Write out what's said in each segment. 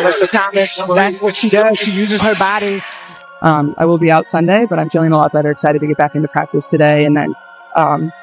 Alyssa Thomas, that's what she does. She uses her body. I will be out Sunday, but I'm feeling a lot better, excited to get back into practice today, and then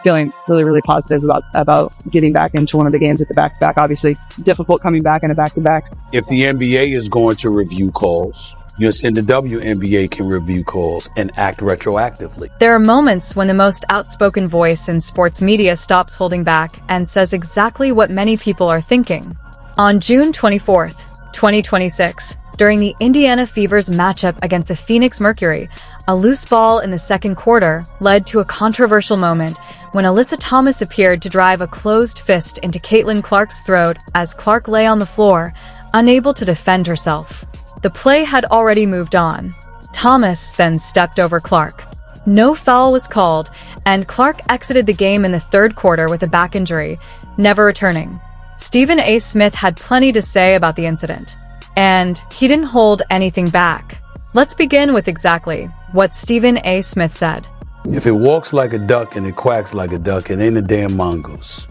feeling really, really positive about getting back into one of the games at the back-to-back. Obviously, difficult coming back in a back-to-back. If the NBA is going to review calls, you're saying the WNBA can review calls and act retroactively. There are moments when the most outspoken voice in sports media stops holding back and says exactly what many people are thinking. On June 24th, 2026, during the Indiana Fever's matchup against the Phoenix Mercury, a loose ball in the second quarter led to a controversial moment when Alyssa Thomas appeared to drive a closed fist into Caitlin Clark's throat as Clark lay on the floor, unable to defend herself. The play had already moved on. Thomas then stepped over Clark. No foul was called, and Clark exited the game in the third quarter with a back injury, never returning. Stephen A. Smith had plenty to say about the incident, and he didn't hold anything back. Let's begin with exactly what Stephen A. Smith said. If it walks like a duck and it quacks like a duck, it ain't a damn mongoose.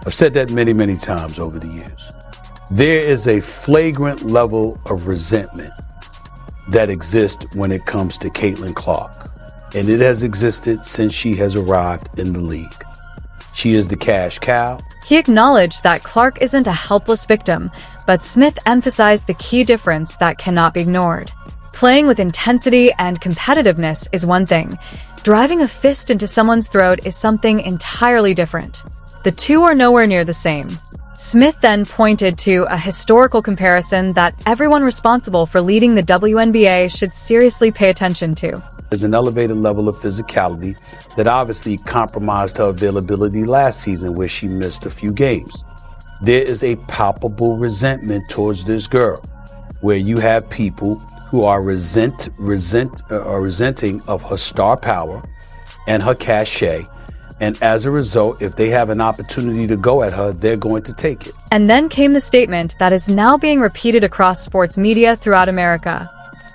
I've said that many, many times over the years. There is a flagrant level of resentment that exists when it comes to Caitlin Clark, and it has existed since she has arrived in the league. She is the cash cow. He acknowledged that Clark isn't a helpless victim, but Smith emphasized the key difference that cannot be ignored. Playing with intensity and competitiveness is one thing. Driving a fist into someone's throat is something entirely different. The two are nowhere near the same. Smith then pointed to a historical comparison that everyone responsible for leading the WNBA should seriously pay attention to. There's an elevated level of physicality that obviously compromised her availability last season where she missed a few games. There is a palpable resentment towards this girl where you have people who are resenting of her star power and her cachet. And as a result, if they have an opportunity to go at her, they're going to take it. And then came the statement that is now being repeated across sports media throughout America.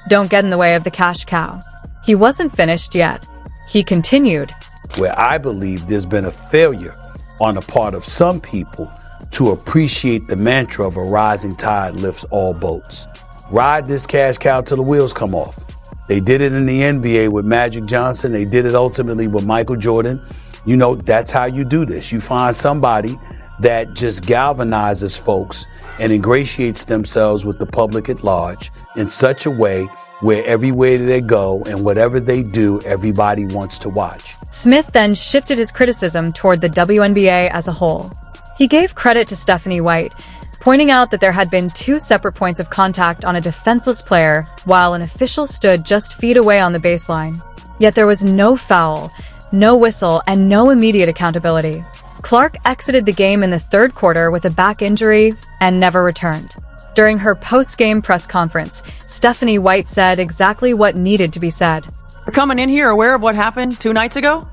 Don't get in the way of the cash cow. He wasn't finished yet. He continued. Where I believe there's been a failure on the part of some people to appreciate the mantra of a rising tide lifts all boats. Ride this cash cow till the wheels come off. They did it in the NBA with Magic Johnson. They did it ultimately with Michael Jordan. You know, that's how you do this. You find somebody that just galvanizes folks and ingratiates themselves with the public at large in such a way where everywhere they go and whatever they do, everybody wants to watch. Smith then shifted his criticism toward the WNBA as a whole. He gave credit to Stephanie White, pointing out that there had been two separate points of contact on a defenseless player while an official stood just feet away on the baseline. Yet there was no foul, no whistle, and no immediate accountability. Clark exited the game in the third quarter with a back injury and never returned. During her post-game press conference, Stephanie White said exactly what needed to be said. We're coming in here aware of what happened 2 nights ago,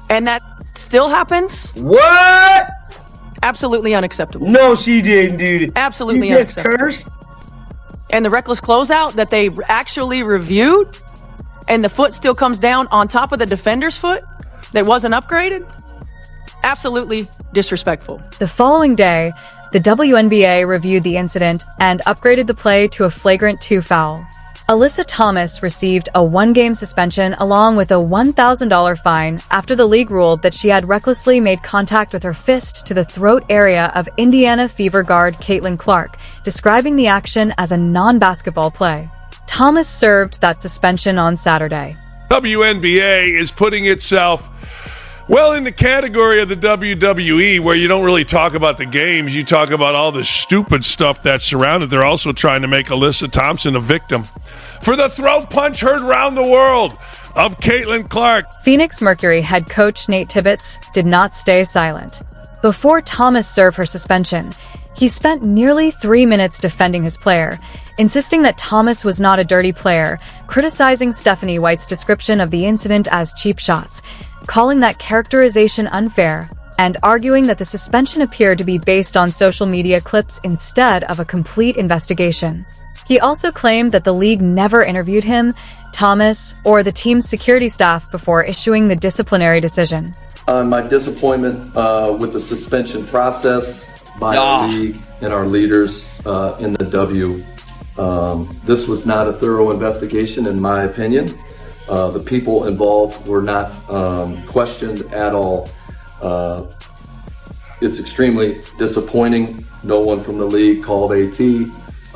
and that still happens? What? Absolutely unacceptable. No, she didn't, dude. Absolutely she just unacceptable. Cursed? And the reckless closeout that they actually reviewed, and the foot still comes down on top of the defender's foot that wasn't upgraded? Absolutely disrespectful. The following day, the WNBA reviewed the incident and upgraded the play to a flagrant 2 foul. Alyssa Thomas received a 1-game suspension along with a $1,000 fine after the league ruled that she had recklessly made contact with her fist to the throat area of Indiana Fever guard Caitlin Clark, describing the action as a non-basketball play. Thomas served that suspension on Saturday. WNBA is putting itself well in the category of the WWE, where you don't really talk about the games, you talk about all the stupid stuff that's surrounded. They're also trying to make Alyssa Thompson a victim for the throat punch heard around the world of Caitlin Clark. Phoenix Mercury head coach Nate Tibbetts did not stay silent. Before Thomas served her suspension, he spent nearly 3 minutes defending his player, insisting that Thomas was not a dirty player, criticizing Stephanie White's description of the incident as cheap shots, calling that characterization unfair, and arguing that the suspension appeared to be based on social media clips instead of a complete investigation. He also claimed that the league never interviewed him, Thomas, or the team's security staff before issuing the disciplinary decision. My disappointment with the suspension process by our league and our leaders in the W. This was not a thorough investigation, in my opinion. The people involved were not questioned at all. It's extremely disappointing. No one from the league called AT,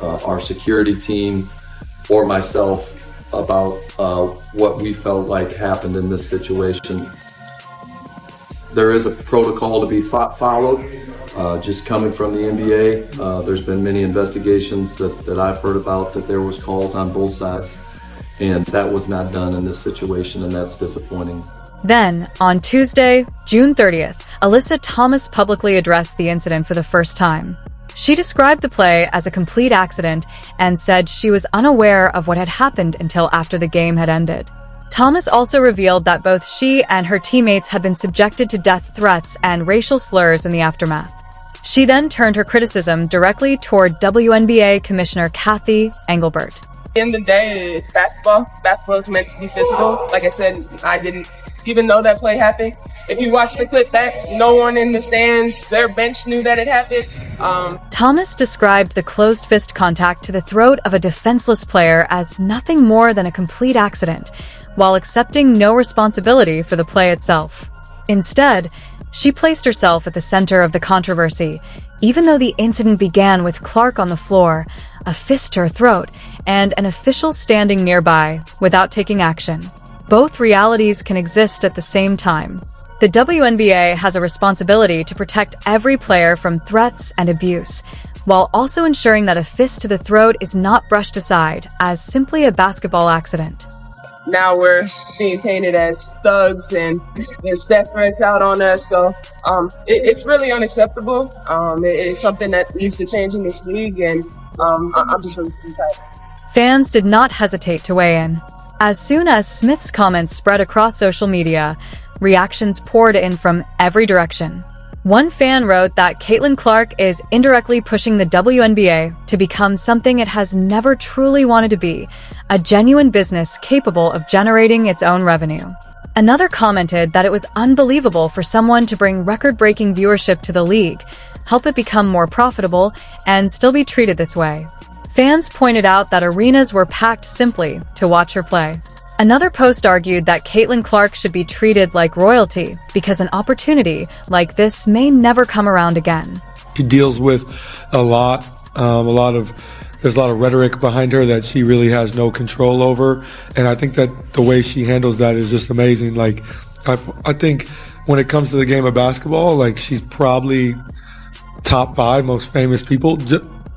our security team, or myself about what we felt like happened in this situation. There is a protocol to be followed. Just coming from the NBA, there's been many investigations that I've heard about that there was calls on both sides, and that was not done in this situation, and that's disappointing. Then, on Tuesday, June 30th, Alyssa Thomas publicly addressed the incident for the first time. She described the play as a complete accident and said she was unaware of what had happened until after the game had ended. Thomas also revealed that both she and her teammates had been subjected to death threats and racial slurs in the aftermath. She then turned her criticism directly toward WNBA Commissioner Kathy Engelbert. At the end of the day, it's basketball. Basketball is meant to be physical. Like I said, I didn't even know that play happened. If you watch the clip back, no one in the stands, their bench knew that it happened. Thomas described the closed fist contact to the throat of a defenseless player as nothing more than a complete accident, while accepting no responsibility for the play itself. Instead, she placed herself at the center of the controversy, even though the incident began with Clark on the floor, a fist to her throat, and an official standing nearby without taking action. Both realities can exist at the same time. The WNBA has a responsibility to protect every player from threats and abuse, while also ensuring that a fist to the throat is not brushed aside as simply a basketball accident. Now we're being painted as thugs and there's death threats out on us. So it's really unacceptable. It's something that needs to change in this league, and I'm just really tired. Fans did not hesitate to weigh in. As soon as Smith's comments spread across social media, reactions poured in from every direction. One fan wrote that Caitlin Clark is indirectly pushing the WNBA to become something it has never truly wanted to be, a genuine business capable of generating its own revenue. Another commented that it was unbelievable for someone to bring record-breaking viewership to the league, help it become more profitable, and still be treated this way. Fans pointed out that arenas were packed simply to watch her play. Another post argued that Caitlin Clark should be treated like royalty because an opportunity like this may never come around again. She deals with there's a lot of rhetoric behind her that she really has no control over, and I think that the way she handles that is just amazing. Like, I think when it comes to the game of basketball, like, she's probably top 5 most famous people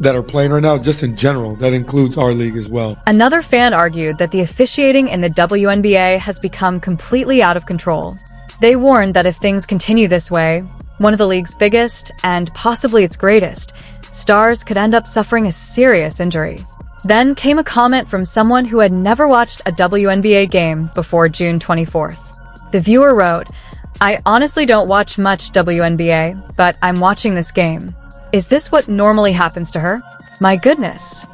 that are playing right now, just in general. That includes our league as well. Another fan argued that the officiating in the WNBA has become completely out of control. They warned that if things continue this way, one of the league's biggest, and possibly its greatest, stars could end up suffering a serious injury. Then came a comment from someone who had never watched a WNBA game before June 24th. The viewer wrote, "I honestly don't watch much WNBA, but I'm watching this game. Is this what normally happens to her? My goodness."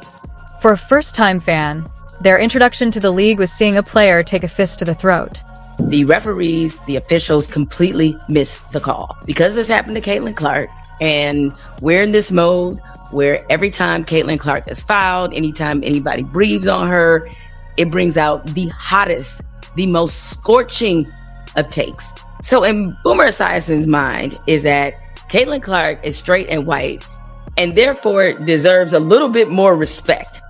For a first-time fan, their introduction to the league was seeing a player take a fist to the throat. The referees, the officials completely missed the call. Because this happened to Caitlin Clark, and we're in this mode where every time Caitlin Clark is fouled, anytime anybody breathes on her, it brings out the hottest, the most scorching of takes. So in Boomer Esiason's mind is that Caitlin Clark is straight and white, and therefore deserves a little bit more respect.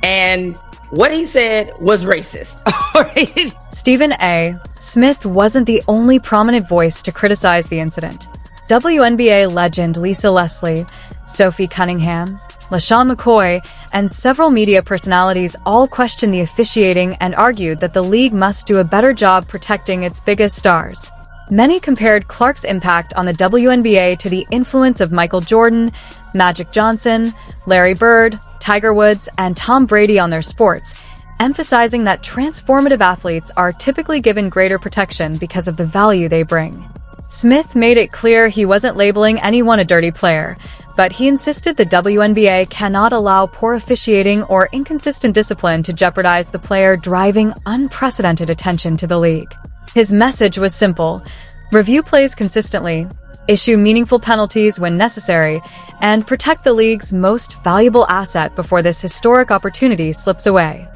And what he said was racist. Right? Stephen A. Smith wasn't the only prominent voice to criticize the incident. WNBA legend Lisa Leslie, Sophie Cunningham, LaShawn McCoy, and several media personalities all questioned the officiating and argued that the league must do a better job protecting its biggest stars. Many compared Clark's impact on the WNBA to the influence of Michael Jordan, Magic Johnson, Larry Bird, Tiger Woods, and Tom Brady on their sports, emphasizing that transformative athletes are typically given greater protection because of the value they bring. Smith made it clear he wasn't labeling anyone a dirty player, but he insisted the WNBA cannot allow poor officiating or inconsistent discipline to jeopardize the player driving unprecedented attention to the league. His message was simple: review plays consistently, issue meaningful penalties when necessary, and protect the league's most valuable asset before this historic opportunity slips away.